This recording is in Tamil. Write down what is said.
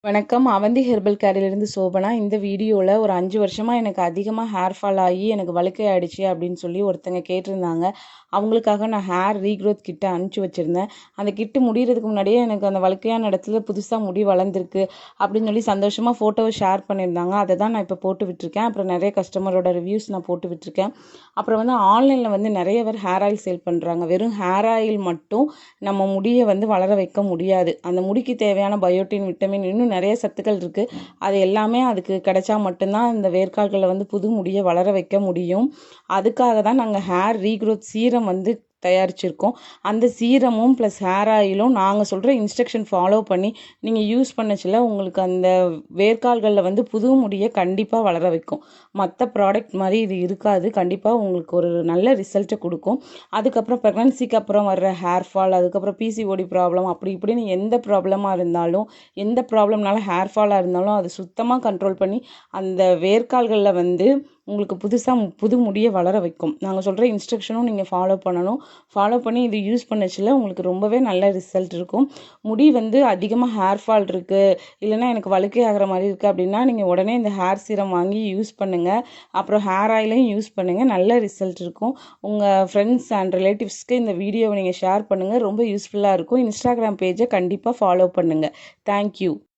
வணக்கம். அவந்தி ஹெர்பல் கேரிலிருந்து சோபனா. இந்த வீடியோவில் ஒரு 5 வருஷமாக எனக்கு அதிகமாக ஹேர் ஃபால் ஆகி எனக்கு வழுக்கை ஆயிடுச்சு அப்படின்னு சொல்லி ஒருத்தங்க கேட்டிருந்தாங்க. அவங்களுக்காக நான் ஹேர் ரீக்ரோத் கிட்ட அனுப்பிச்சி வச்சுருந்தேன். அந்த கிட்டு முடிகிறதுக்கு முன்னாடியே எனக்கு அந்த வழுக்கையான இடத்துல புதுசாக முடி வளர்ந்துருக்கு அப்படின்னு சொல்லி சந்தோஷமாக ஃபோட்டோவை ஷேர் பண்ணியிருந்தாங்க. அதை தான் நான் இப்போ போட்டு விட்டுருக்கேன். அப்புறம் நிறைய கஸ்டமரோட ரிவ்யூஸ் நான் போட்டு விட்டுருக்கேன். அப்புறம் ஆன்லைனில் நிறைய பேர் ஹேர் ஆயில் சேல் பண்ணுறாங்க. வெறும் ஹேர் ஆயில் மட்டும் நம்ம முடியை வளர வைக்க முடியாது. அந்த முடிக்கு தேவையான பயோட்டின், விட்டமின், இன்னும் நிறைய சத்துக்கள் இருக்குது. அது எல்லாமே அதுக்கு கிடைச்சா மட்டும்தான் இந்த வேர்க்கால்களை புது முடியை வளர வைக்க முடியும். அதுக்காக தான் நாங்கள் ஹேர் ரீக்ரோத் சீரம் தயாரிச்சிருக்கோம். அந்த சீரமும் ப்ளஸ் ஹேர் ஆயிலும் நாங்கள் சொல்கிற இன்ஸ்ட்ரக்ஷன் ஃபாலோ பண்ணி நீங்கள் யூஸ் பண்ணச்சில உங்களுக்கு அந்த வேர்க்கால்களில் புது முடியை கண்டிப்பாக வளர வைக்கும். மற்ற ப்ராடக்ட் மாதிரி இது இருக்காது. கண்டிப்பாக உங்களுக்கு ஒரு நல்ல ரிசல்ட்டை கொடுக்கும். அதுக்கப்புறம் ப்ரெக்னன்சிக்கு அப்புறம் வர்ற ஹேர் ஃபால், அதுக்கப்புறம் பிசிஓடி ப்ராப்ளம், அப்படி இப்படின்னு எந்த ப்ராப்ளமாக இருந்தாலும், எந்த ப்ராப்ளம்னால ஹேர் ஃபாலாக இருந்தாலும் அது சுத்தமாக கண்ட்ரோல் பண்ணி அந்த வேர்க்கால்களில் உங்களுக்கு புது முடியை வளர வைக்கும். நாங்கள் சொல்கிற இன்ஸ்ட்ரக்ஷனும் நீங்கள் ஃபாலோ பண்ணணும். ஃபாலோ பண்ணி இது யூஸ் பண்ணச்சில உங்களுக்கு ரொம்பவே நல்ல ரிசல்ட் இருக்கும். முடி அதிகமாக ஹேர் ஃபால் இருக்குது, இல்லைனா எனக்கு வழுக்கை ஆகிற மாதிரி இருக்குது அப்படின்னா நீங்கள் உடனே இந்த ஹேர் சீரம் வாங்கி யூஸ் பண்ணுங்கள். அப்புறம் ஹேர் ஆயிலையும் யூஸ் பண்ணுங்கள். நல்ல ரிசல்ட் இருக்கும். உங்கள் ஃப்ரெண்ட்ஸ் அண்ட் ரிலேட்டிவ்ஸ்க்கு இந்த வீடியோவை நீங்கள் ஷேர் பண்ணுங்கள். ரொம்ப யூஸ்ஃபுல்லாக இருக்கும். இன்ஸ்டாகிராம் பேஜை கண்டிப்பாக ஃபாலோ பண்ணுங்கள். தேங்க்யூ.